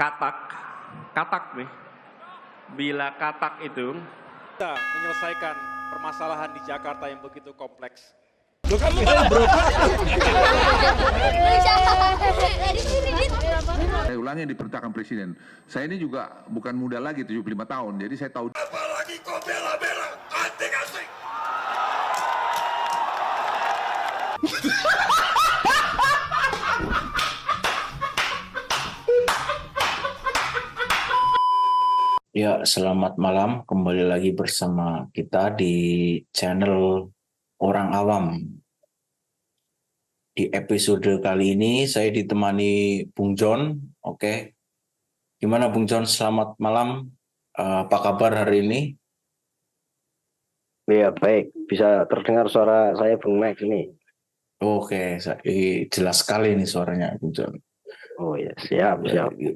katak, katak nih. Bila katak itu kita menyelesaikan permasalahan di Jakarta yang begitu kompleks. Loh kamu kan bro. Saya ulangi yang diperintahkan Presiden. Saya ini juga bukan muda lagi, 75 tahun. Jadi saya tahu. Apalagi kau bela-bela anting-anting. Ya, selamat malam. Kembali lagi bersama kita di channel Orang Awam. Di episode kali ini saya ditemani Bung John. Oke. Gimana Bung John? Selamat malam. Apa kabar hari ini? Ya baik, bisa terdengar suara saya Bung Max ini. Oke, jelas sekali nih suaranya Bung John. Oh ya, siap.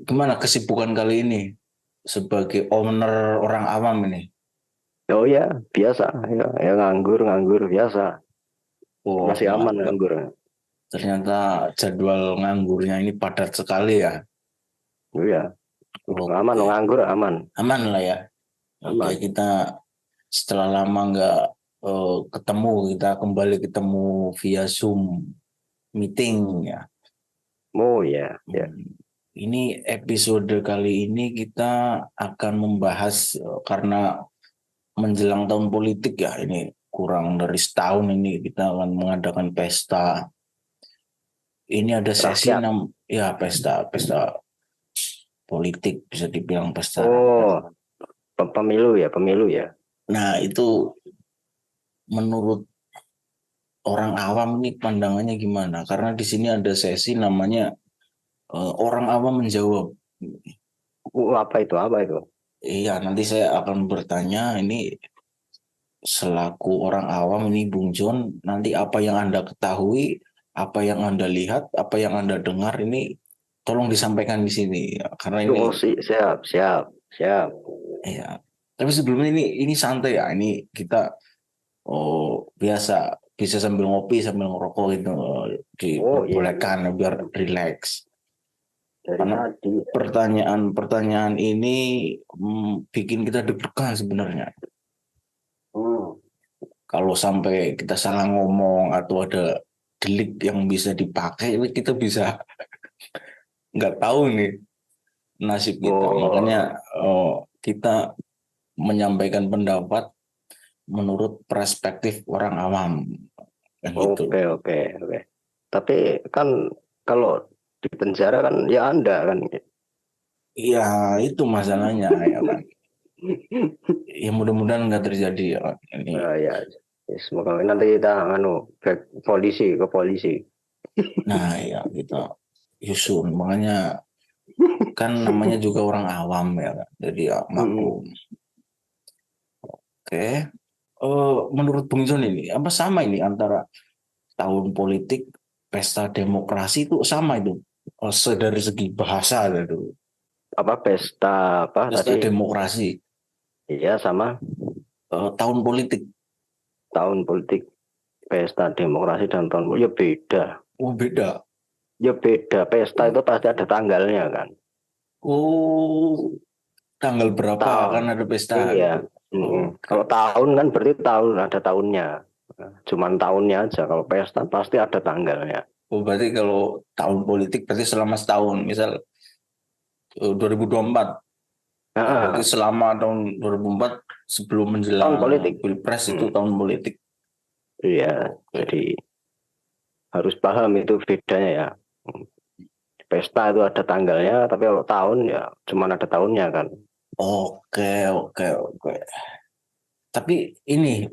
Gimana kesibukan kali ini sebagai owner Orang Awam ini? Oh ya, biasa. Ya nganggur biasa. Oh, Masih aman nganggur. Ternyata jadwal nganggurnya ini padat sekali ya. Oh ya, Oh, aman nganggur aman. Aman lah ya. Aman. Oke, kita setelah lama nggak ketemu, kita kembali ketemu via Zoom meeting ya. Oh ya, ya. Ini episode kali ini kita akan membahas karena menjelang tahun politik ya, ini kurang dari setahun ini kita akan mengadakan pesta. Ini ada sesi pesta politik, bisa dibilang pesta. Oh, pemilu ya. Nah, itu menurut orang awam ini pandangannya gimana? Karena di sini ada sesi namanya orang awam menjawab. Apa itu? Iya, nanti saya akan bertanya ini selaku orang awam ini Bung John, nanti apa yang Anda ketahui, apa yang Anda lihat, apa yang Anda dengar ini tolong disampaikan di sini ya, karena ini siap. ya. Tapi sebelumnya ini santai ya, ini kita biasa bisa sambil ngopi sambil ngerokok gitu diperbolehkan biar rileks. Karena pertanyaan ini bikin kita deg-degan sebenarnya. Kalau sampai kita salah ngomong atau ada delik yang bisa dipakai, kita bisa nggak tahu nih nasib kita. Makanya kita menyampaikan pendapat menurut perspektif orang awam. Oke. Tapi kan kalau di penjara kan ya Anda kan. Iya, itu masalahnya ya kan. Ya mudah-mudahan nggak terjadi ya. Ini. Ya, semoga nanti kita ke polisi. Nah ya kita Yusun, makanya kan namanya juga orang awam ya kan. Jadi ya maklum. Oke. Menurut Bung John ini apa sama ini antara tahun politik, pesta demokrasi itu sama itu dari segi bahasa itu. Pesta tadi? Demokrasi. Iya sama. Tahun politik. Tahun politik, pesta demokrasi dan tahun politik ya beda. Oh beda. Ya beda. Pesta itu pasti ada tanggalnya kan. Oh, tanggal berapa akan ada pesta? Iya. Kalau tahun kan berarti ada tahunnya. Cuman tahunnya aja. Kalau pesta pasti ada tanggalnya. Oh berarti kalau tahun politik berarti selama setahun, misal 2024. Berarti selama tahun 2004 sebelum menjelang Pilpres itu tahun politik. Iya, jadi harus paham itu bedanya ya. Pesta itu ada tanggalnya, tapi kalau tahun ya cuma ada tahunnya kan. Oke. Tapi ini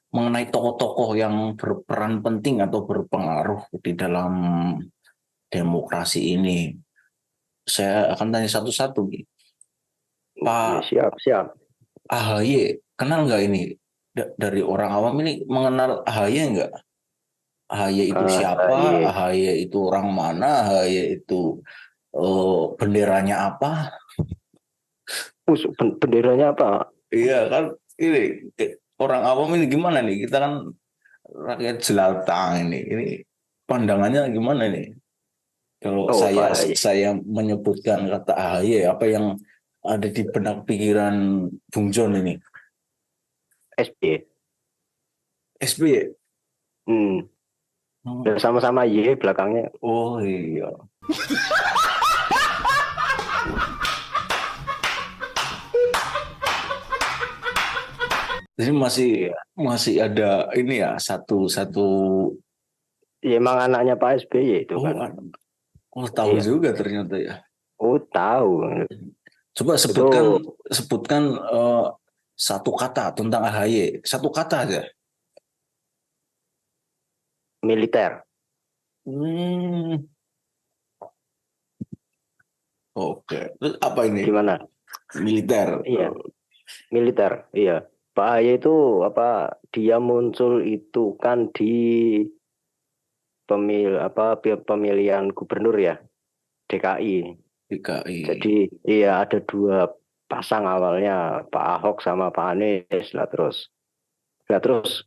mengenai tokoh-tokoh yang berperan penting atau berpengaruh di dalam demokrasi ini, saya akan tanya satu-satu. Pak siap. AHY, kenal nggak ini? Dari orang awam ini mengenal AHY nggak? AHY itu siapa? AHY itu orang mana? AHY itu benderanya apa? Benderanya apa? Iya kan, ini orang awam ini gimana nih? Kita kan rakyat jelata ini pandangannya gimana nih? Kalau Oh, Pak AHY. saya menyebutkan kata AHY, apa yang ada di benak pikiran Bung John ini? SBY. SBY. Hmm. Hmm. Ya, sama-sama Y belakangnya. Oh iya. Jadi masih ada ini ya, satu Ya, emang anaknya Pak SBY itu oh, kan. tahu Iya. juga ternyata ya. Oh, tahu. Coba Itu sebutkan satu kata tentang AHY, satu kata aja. militer. Oke. Terus apa ini? Gimana? Militer. Iya, militer. Iya. Pak AHY itu apa? Dia muncul itu kan di pemilihan gubernur ya, DKI. DKI. Jadi iya ada dua pasang awalnya, Pak Ahok sama Pak Anies lah terus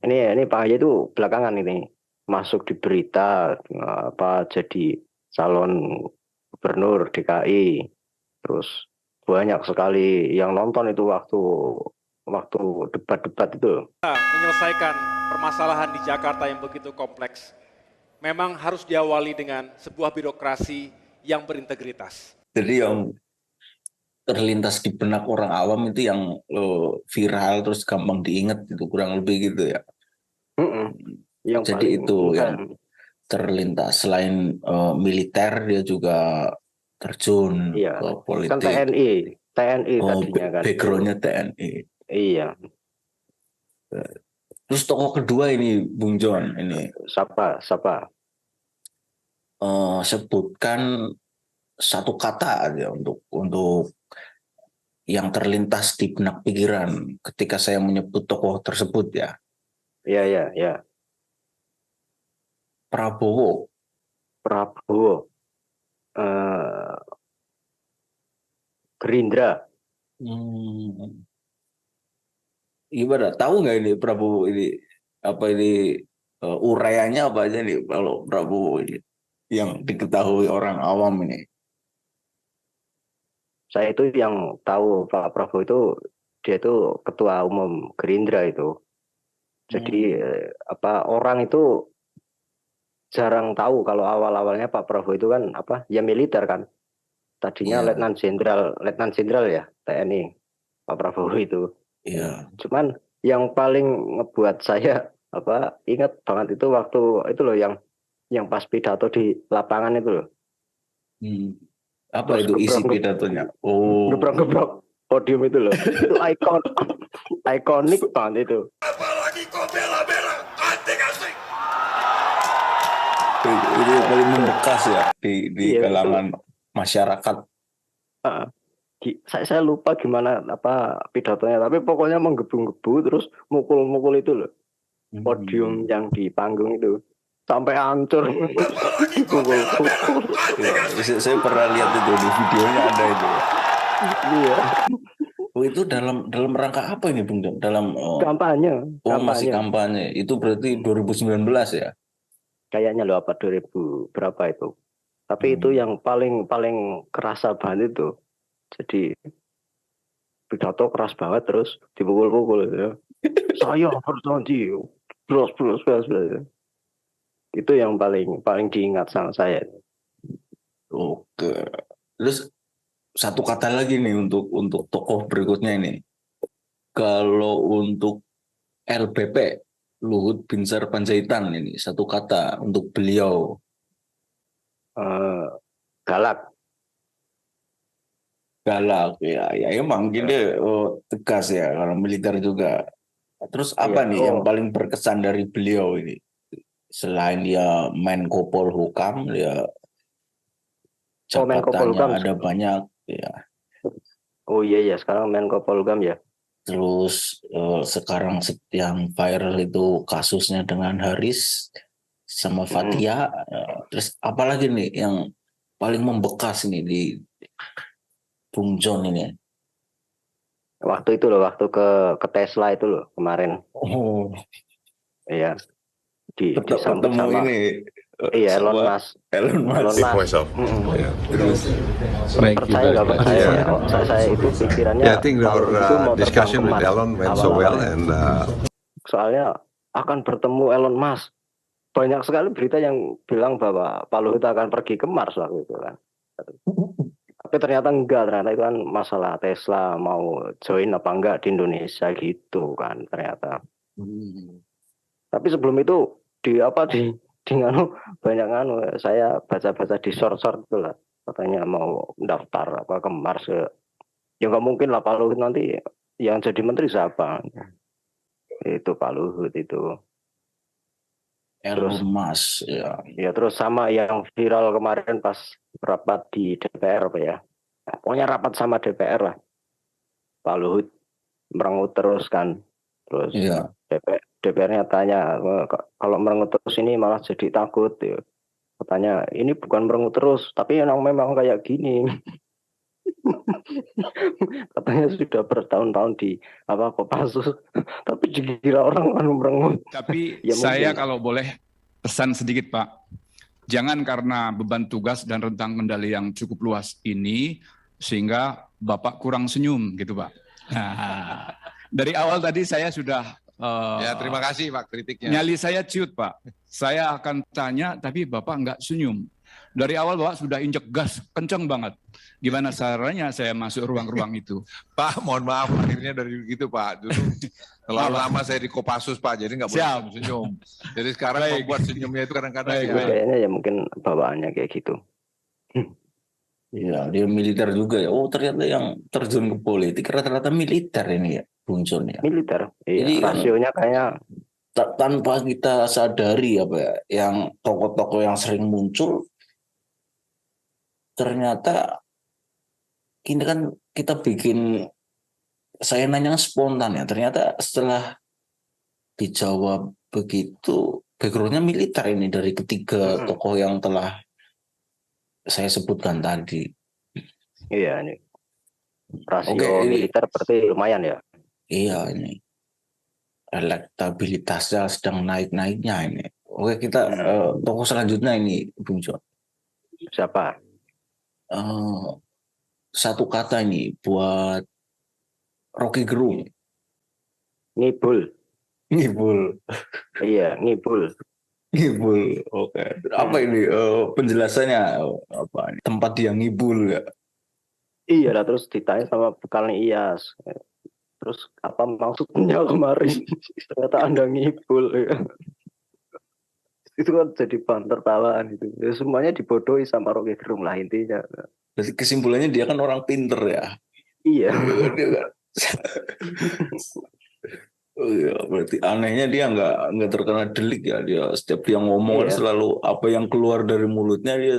ini Pak AHY itu belakangan ini masuk di berita apa jadi calon gubernur DKI. Terus banyak sekali yang nonton itu waktu debat-debat itu. Menyelesaikan permasalahan di Jakarta yang begitu kompleks memang harus diawali dengan sebuah birokrasi yang berintegritas. Jadi yang terlintas di benak orang awam itu yang viral terus gampang diingat itu kurang lebih gitu ya. Yang Jadi itu yang terlintas selain militer dia juga terjun iya, ke politik. kan TNI tadinya kan. Backgroundnya TNI. Iya. Terus tokoh kedua ini Bung John ini Siapa? sebutkan satu kata aja untuk yang terlintas di benak pikiran ketika saya menyebut tokoh tersebut ya. Iya. Prabowo. Gerindra. Gimana? Tahu nggak ini Prabowo ini apa ini uraiannya apa aja nih kalau Prabowo ini yang diketahui orang awam ini? Saya itu yang tahu Pak Prabowo itu dia itu ketua umum Gerindra itu. Jadi orang itu jarang tahu kalau awal-awalnya Pak Prabowo itu kan ya militer kan. Tadinya Letnan Jenderal ya TNI Pak Prabowo itu. Iya. Cuman yang paling ngebuat saya ingat banget itu waktu itu loh yang pas pidato di lapangan itu loh. Apa itu isi pidatonya? Oh. Gebrok podium itu loh. Itu ikonik banget itu. Apalagi kau bela-bela anti-asing. Itu yang paling membekas ya di Iya, kalangan masyarakat. Saya lupa gimana pidatonya, tapi pokoknya menggebu-gebu terus mukul-mukul itu loh. Podium yang di panggung itu sampai hancur. Dipukul-pukul. Ya, saya pernah lihat itu di videonya ada itu. Iya. Oh, itu dalam rangka apa ini Bung John? Dalam Kampanye. masih kampanye. Itu berarti 2019 ya? Kayaknya loh 2000 berapa itu. Tapi itu yang paling kerasa banget itu. Jadi pidato keras banget terus dipukul-pukul ya. Saya harus janji. Bros. Itu yang paling diingat sama saya. Oke. Terus satu kata lagi nih untuk tokoh berikutnya ini. Kalau untuk LBP Luhut Binsar Panjaitan ini satu kata untuk beliau. Galak Ya emang gini tegas ya kalau militer juga. Terus apa nih yang paling berkesan dari beliau ini? Selain dia Menko Polhukam, dia jabatannya ada banyak ya. Oh iya sekarang Menko Polhukam ya. Terus sekarang yang viral itu kasusnya dengan Haris sama Fathia. Terus apalagi nih yang paling membekas nih di Bung John ini? Waktu itu loh, waktu ke Tesla itu loh kemarin. Oh iya. ketemu ini Iya, Elon sama Musk. Elon Elon Musk. Speak for Musk. yourself. Yeah. Terus Thank you Percaya very nggak much. percaya? Yeah. Saya itu pikirannya Yeah, I think our kalau itu mau terbang discussion ke with Mars Elon went so well, awal-awalnya. and Soalnya akan bertemu Elon Musk. Banyak sekali berita yang bilang bahwa Pak Luhut akan pergi ke Mars waktu itu kan. Tapi ternyata enggak, ternyata itu kan masalah Tesla mau join apa enggak di Indonesia gitu kan ternyata. Tapi sebelum itu di nganu banyak nganu saya baca-baca di short-short itu lah katanya mau daftar apa ke Mars ya nggak mungkin lah Pak Luhut nanti yang jadi menteri siapa? Itu Pak Luhut itu. Elon Musk ya. Ya terus sama yang viral kemarin pas rapat di DPR apa ya. Pokoknya rapat sama DPR lah. Pak Luhut merengut terus kan. Terus Iya. DPR-nya tanya kalau merengut terus ini malah jadi takut ya. Katanya ini bukan merengut terus tapi memang kayak gini. Katanya sudah bertahun-tahun di Kopassus tapi dikira orang kan merengut. Tapi Ya, saya mungkin. kalau boleh pesan sedikit Pak, jangan karena beban tugas dan rentang kendali yang cukup luas ini sehingga Bapak kurang senyum gitu Pak. Nah, dari awal tadi saya sudah Ya, terima kasih Pak kritiknya. nyali saya ciut Pak. Saya akan tanya tapi Bapak nggak senyum. Dari awal Bapak sudah injek gas kenceng banget. Gimana caranya saya masuk ruang-ruang itu? Pak, mohon maaf akhirnya dari begitu Pak. Dulu terlalu lama saya di Kopassus Pak, jadi nggak boleh Siap. senyum. Jadi sekarang Baik. membuat senyumnya itu kadang-kadang Baik, ya. baik. Kayaknya ya mungkin bawaannya kayak gitu. Iya, dia militer juga ya. Oh, ternyata yang terjun ke politik rata-rata militer ini ya, Bung John ya. Militer. Jadi Iya, kan rasionya kayak tanpa kita sadari apa ya, yang tokoh-tokoh yang sering muncul ternyata ini kan kita bikin saya nanya spontan ya. Ternyata setelah dijawab begitu backgroundnya militer ini dari ketiga tokoh yang telah saya sebutkan tadi. iya ini rasio Oke, ini- militer berarti lumayan ya. Iya ini elektabilitasnya sedang naik-naiknya ini. Oke kita tokoh selanjutnya ini Bung John. Siapa? Satu kata ini buat Rocky Gerung. Ngibul. Ngibul. Iya, ngibul. Ngibul. Oke. Apa ini penjelasannya? Apa ini? Tempat dia ngibul ya? Iya lah terus ditanya sama bekalnya Iyas. Terus apa maksudnya kemarin? Ternyata Anda ngibul ya. Itu kan jadi bahan tertawaan itu. Ya, semuanya dibodohi sama Rocky Gerung lah intinya. Berarti kesimpulannya dia kan orang pinter ya. Iya. Dia kan- Oh iya, berarti anehnya dia nggak terkena delik ya. Dia setiap dia ngomong kan Iya. selalu apa yang keluar dari mulutnya dia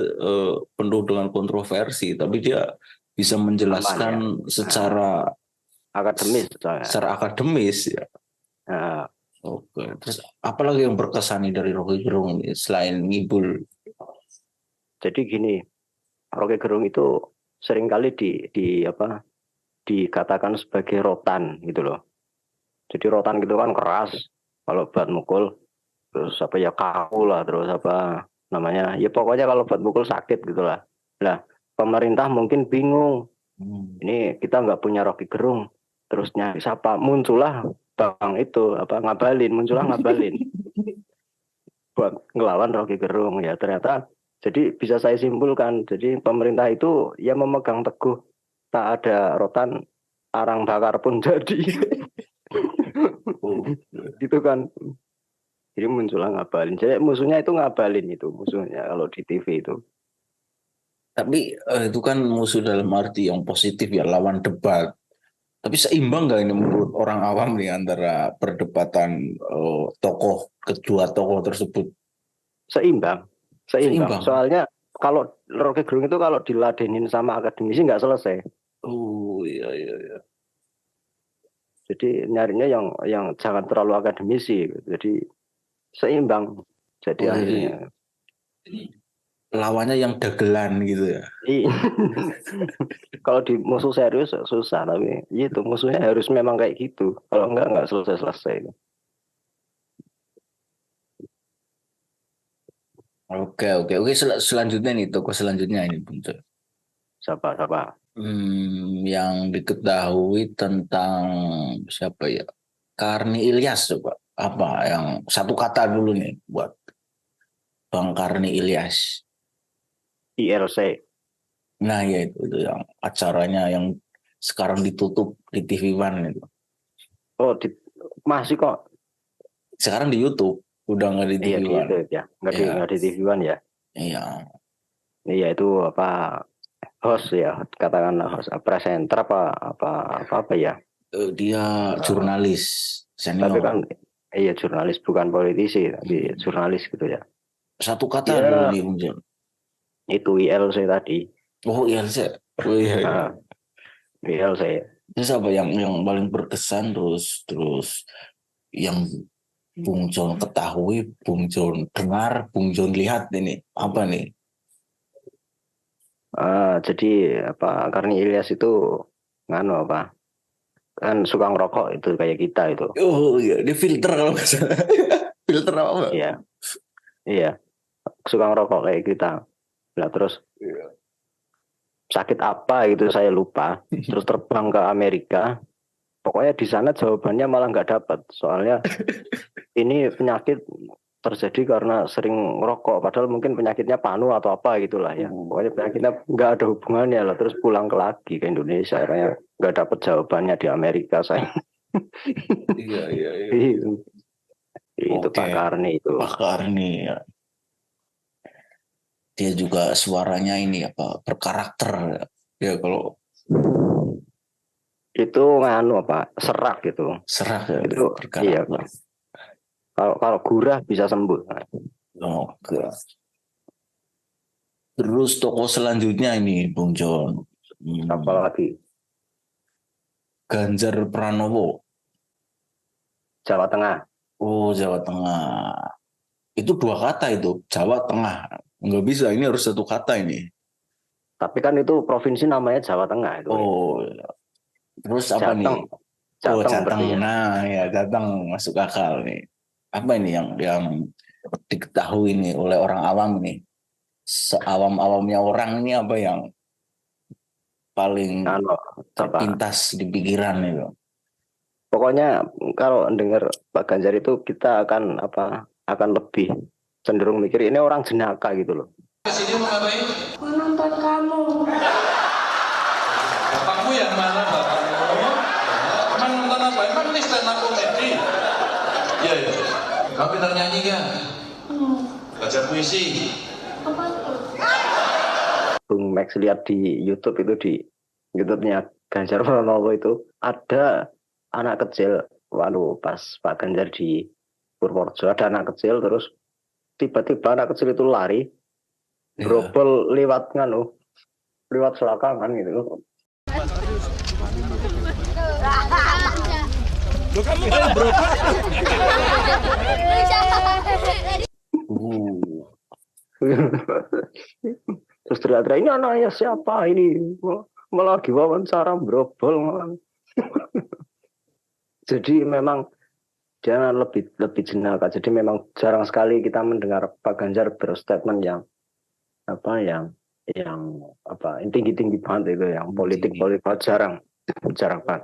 penuh dengan kontroversi, tapi dia bisa menjelaskan secara Akademis soalnya. akademis ya. Nah, Oke, terus apalagi yang berkesan nih dari Rocky Gerung ini selain ngibul? jadi gini, Rocky Gerung itu seringkali dikatakan sebagai rotan gitu loh. Jadi rotan gitu kan keras kalau buat mukul, terus apa ya kaku lah, terus apa namanya, ya pokoknya kalau buat mukul sakit gitu lah. Nah, pemerintah mungkin bingung, ini kita nggak punya Rocky Gerung, terus nyari siapa? Muncullah Bang itu muncullah Ngabalin buat ngelawan Rocky Gerung ya ternyata. Jadi bisa saya simpulkan, jadi pemerintah itu ya memegang teguh tak ada rotan arang bakar pun jadi. Gitu kan. Jadi muncullah Ngabalin. Jadi musuhnya itu Ngabalin itu musuhnya kalau di TV itu. Tapi itu kan musuh dalam arti yang positif ya, lawan debat. Tapi seimbang nggak ini menurut orang awam nih antara perdebatan kedua tokoh tersebut? Seimbang. Soalnya kalau Rocky Gerung itu kalau diladenin sama akademisi nggak selesai. Oh iya. Jadi nyarinya yang jangan terlalu akademisi. Jadi seimbang. Jadi akhirnya lawannya yang dagelan gitu ya. Kalau di musuh serius susah, tapi itu musuhnya harus memang kayak gitu. Kalau enggak selesai. Oke. Selanjutnya nih, tokoh selanjutnya ini, Bung John. Siapa? Yang diketahui tentang siapa ya? Karni Ilyas coba. Apa yang satu kata dulu nih buat Bang Karni Ilyas. ILC. Nah ya itu yang acaranya yang sekarang ditutup di TV One itu. Oh, masih kok. Sekarang di YouTube, udah nggak di TV Iya di One. YouTube ya, nggak di TV One ya. Iya. Iya itu apa host ya, katakanlah host, presenter apa ya. Dia jurnalis senior. Tapi kan iya jurnalis, bukan politisi, tapi jurnalis gitu ya. Satu kata Ya, dulu nih, Bung John. itu ILC tadi. Oh ILC. Oh iya. Nah, ILC. Terus apa yang paling berkesan terus yang Bung John ketahui, Bung John dengar, Bung John lihat ini apa nih? Jadi apa? Karena Ilyas itu nganu apa? Kan suka ngerokok itu kayak kita itu. Oh iya, dia filter kalau nggak salah. Filter apa, Bang? Iya, suka ngerokok kayak kita. Nah terus sakit apa gitu saya lupa. Terus terbang ke Amerika. Pokoknya di sana jawabannya malah nggak dapat. Soalnya ini penyakit terjadi karena sering ngerokok. Padahal mungkin penyakitnya panu atau apa gitulah ya. Pokoknya penyakitnya nggak ada hubungannya lah. Terus pulang lagi ke Indonesia. Akhirnya nggak dapat jawabannya di Amerika saya. Iya. Itu Oke. Pak Karni itu. Pak Karni ya. Dia juga suaranya ini apa berkarakter ya kalau itu nganu apa serak gitu. Serak ya, itu berkarakter. Iya Pak. Kalau gurah bisa sembuh. Oke. Terus tokoh selanjutnya ini Bung John. Apa lagi? Ganjar Pranowo. Jawa Tengah. Oh Jawa Tengah. Itu dua kata itu Jawa Tengah. Nggak bisa, ini harus satu kata ini. Tapi kan itu provinsi namanya Jawa Tengah itu. Oh. Terus apa nih? Jateng. Nah ya Jateng masuk akal nih. Apa ini yang diketahui nih oleh orang awam nih? Seawam-awamnya orang ini apa yang paling terpintas di pikiran itu? Pokoknya kalau dengar Pak Ganjar itu kita akan lebih cenderung mikir ini orang jenaka gitu loh. Kesini mau ngapain? Menonton kamu. Bapakmu yang mana bapakmu? Emang nonton apa? Emang ini stand up comedy? Iya. Kamu pintar nyanyi kan? Baca puisi. Apa itu? Bung Max lihat di YouTube itu di YouTube-nya Ganjar Pranowo itu ada anak kecil. Waduh, pas Pak Ganjar di Purworejo ada anak kecil terus tiba-tiba anak kecil itu lari berobol lewat selakangan gitu. Lu kan bisa berubah. Terus teriak-teriak, ini anaknya siapa ini? Malah lagi wawancara berobol. Jadi memang jangan lebih jenaka. Jadi memang jarang sekali kita mendengar Pak Ganjar berstatement yang tinggi-tinggi banget itu, yang politik jarang banget.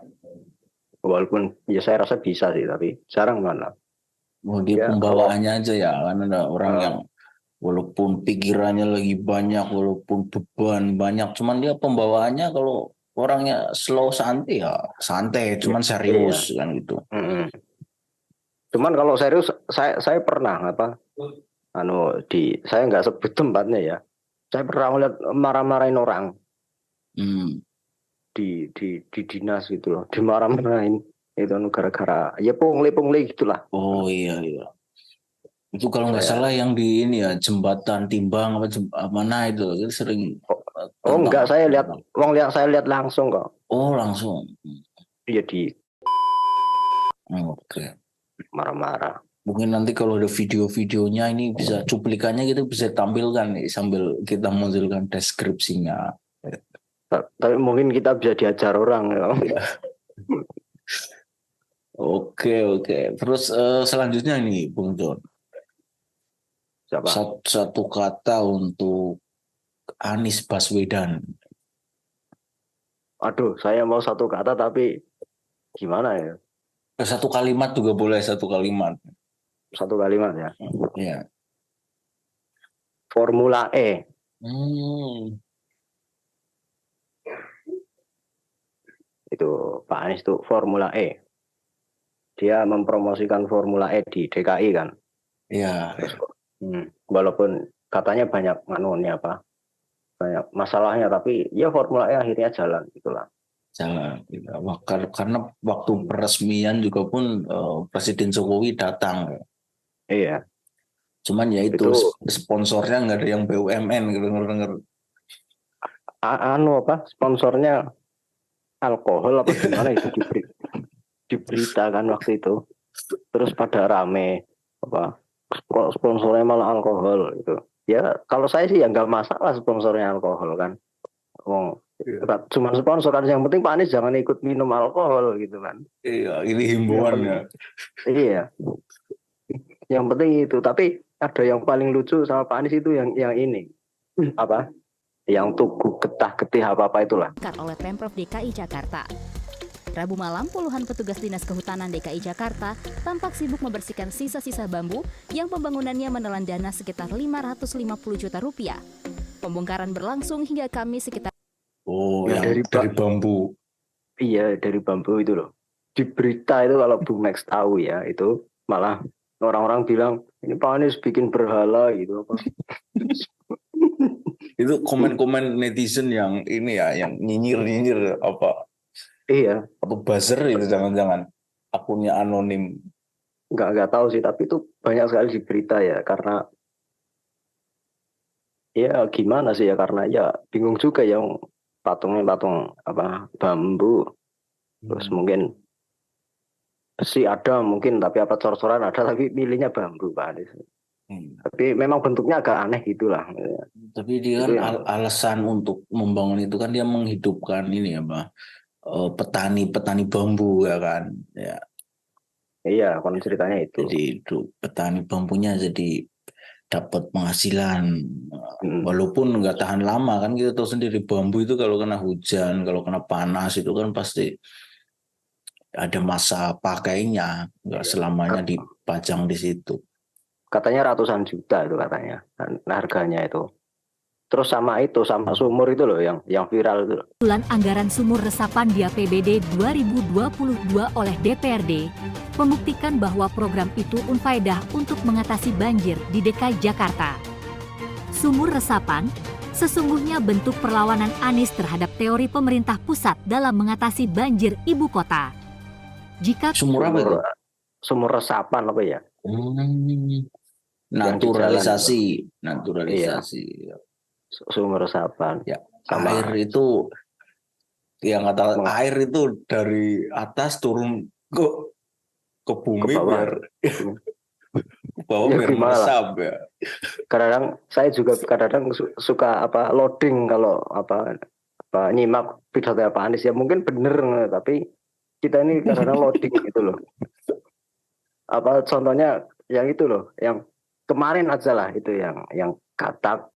Walaupun ya saya rasa bisa sih, tapi jarang mana. Di pembawaannya aja ya, kan ada orang yang walaupun pikirannya lagi banyak, walaupun beban banyak, cuman dia pembawaannya kalau orangnya slow santai ya santai, cuman serius kan gitu. Cuman kalau serius, saya pernah saya nggak sebut tempatnya ya. Saya pernah melihat marah-marahin orang di dinas gitu loh, dimarah-marahin itu gara-gara ya pungli gitulah. Oh iya. Itu kalau nggak salah yang di ini ya jembatan Timbang mana itu sering. Oh enggak, saya lihat langsung kok. Oh langsung. Iya di. Oke. Marah-marah. Mungkin nanti kalau ada video-videonya ini bisa cuplikannya kita bisa tampilkan nih sambil kita munculkan deskripsinya. Tapi mungkin kita bisa diajar orang ya. Oke. Terus selanjutnya nih Bung John. Siapa? Satu kata untuk Anies Baswedan. Aduh, saya mau satu kata tapi gimana ya? Satu kalimat juga boleh, satu kalimat. Satu kalimat ya. Ya. Formula E. Itu Pak Anies itu Formula E. Dia mempromosikan Formula E di DKI kan. Iya. Walaupun katanya banyak banyak masalahnya, tapi ya Formula E akhirnya jalan gitulah. Jalan. Karena waktu peresmian juga pun Presiden Jokowi datang. Iya. Cuman ya itu sponsornya nggak ada yang BUMN gitu, denger. Sponsornya alkohol apa gimana itu di berita kan waktu itu. Terus pada rame sponsornya malah alkohol itu. Ya kalau saya sih ya nggak masalah sponsornya alkohol kan. Cuma sponsor kan, yang penting Pak Anies jangan ikut minum alkohol gitu kan. Iya, ini himbauannya. Iya. Yang penting itu, tapi ada yang paling lucu sama Pak Anies itu yang ini. Yang tugu getah-getih apa-apa itulah. Oleh Pemprov DKI Jakarta. Rabu malam, puluhan petugas Dinas Kehutanan DKI Jakarta tampak sibuk membersihkan sisa-sisa bambu yang pembangunannya menelan dana sekitar 550 juta rupiah. Pembongkaran berlangsung hingga Kamis sekitar... yang dari bambu. Iya, dari bambu itu loh. Di berita itu kalau Bu Max tahu ya, itu malah orang-orang bilang, ini Pak Anies bikin berhala gitu. Itu komen-komen netizen yang ini ya, yang nyinyir apa? Iya. Atau buzzer itu jangan-jangan akunnya anonim. Nggak tahu sih, tapi itu banyak sekali di berita ya, karena ya gimana sih ya, karena ya bingung juga yang patung bambu, terus mungkin besi ada mungkin, tapi cor-coran ada, tapi milihnya bambu Pak Anies. Tapi memang bentuknya agak aneh gitulah. Tapi dia kan alasan untuk membangun itu kan dia menghidupkan ini ya Pak. Petani bambu ya kan ya. Iya, kalau ceritanya itu. Jadi itu petani bambunya jadi dapat penghasilan walaupun nggak tahan lama kan, kita tahu sendiri bambu itu kalau kena hujan, kalau kena panas itu kan pasti ada masa pakainya, nggak selamanya dipajang di situ. Katanya ratusan juta itu katanya harganya itu. Terus sama sumur itu loh yang viral itu. Usulan anggaran sumur resapan di APBD 2022 oleh DPRD membuktikan bahwa program itu unfaedah untuk mengatasi banjir di DKI Jakarta. Sumur resapan sesungguhnya bentuk perlawanan Anies terhadap teori pemerintah pusat dalam mengatasi banjir ibu kota. Jika sumur apa itu? Sumur resapan apa ya? Naturalisasi. Iya. Sumur resapan. Ya, air itu yang kata air itu dari atas turun ke bumi biar biar meresap ya. Kadang saya juga suka loading kalau nyimak pidato Pak Anies ya, mungkin bener tapi kita ini kadang loading gitu loh. Contohnya yang itu loh, yang kemarin aja lah itu yang katak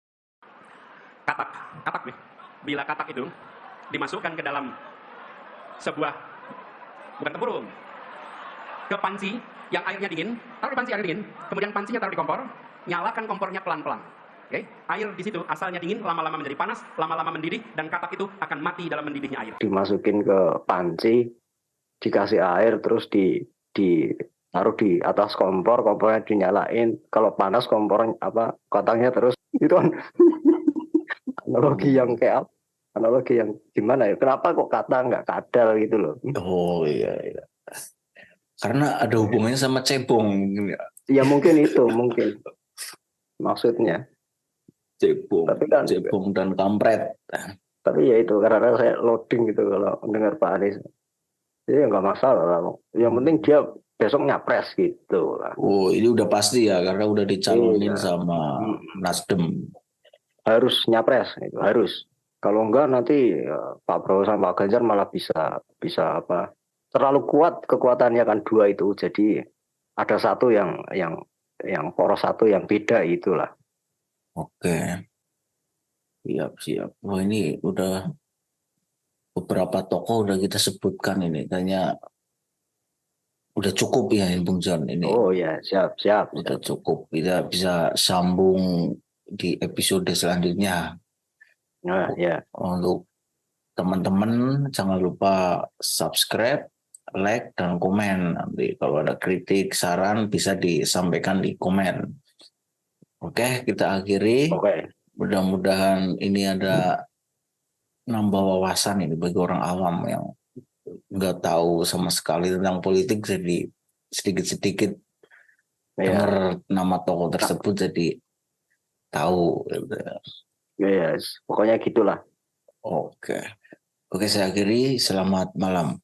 nih. Bila katak itu dimasukkan ke dalam sebuah, bukan tempurung, ke panci yang airnya dingin, taruh di panci air dingin, kemudian pancinya taruh di kompor, nyalakan kompornya pelan-pelan. Oke, air di situ asalnya dingin, lama-lama menjadi panas, lama-lama mendidih, dan katak itu akan mati dalam mendidihnya air. Dimasukin ke panci, dikasih air, terus taruh di atas kompor, kompornya dinyalain. Kalau panas kompor kataknya terus itu kan analogi yang gimana ya? Kenapa kok kata nggak kadal gitu loh? Oh iya. Karena ada hubungannya sama cebong mungkin ya. Ya mungkin itu maksudnya. Cebong dan kampret. Tapi ya itu karena saya loading gitu kalau dengar Pak Anies. Jadi nggak masalah lah. Yang penting dia besok nyapres gitu lah. Oh ini udah pasti ya, karena udah dicalonin sama Nasdem. Harus nyapres, itu harus. Kalau enggak nanti Pak Prabowo sama Pak Ganjar malah bisa terlalu kuat kekuatannya kan dua itu. Jadi ada satu yang yang poros satu yang beda itulah. Oke, siap. Wah, ini udah beberapa tokoh udah kita sebutkan ini, kayaknya udah cukup ya Bung John ini. Oh ya, siap. Udah cukup, kita bisa sambung di episode selanjutnya. Nah, ya. Untuk teman-teman jangan lupa subscribe, like, dan komen. Nanti kalau ada kritik, saran bisa disampaikan di komen. Oke, kita akhiri. Oke. Mudah-mudahan ini ada nambah wawasan ini bagi orang awam yang nggak tahu sama sekali tentang politik, jadi sedikit-sedikit dengar nama tokoh tersebut jadi tahu. Yes, pokoknya gitulah. Oke, saya akhiri. Selamat malam.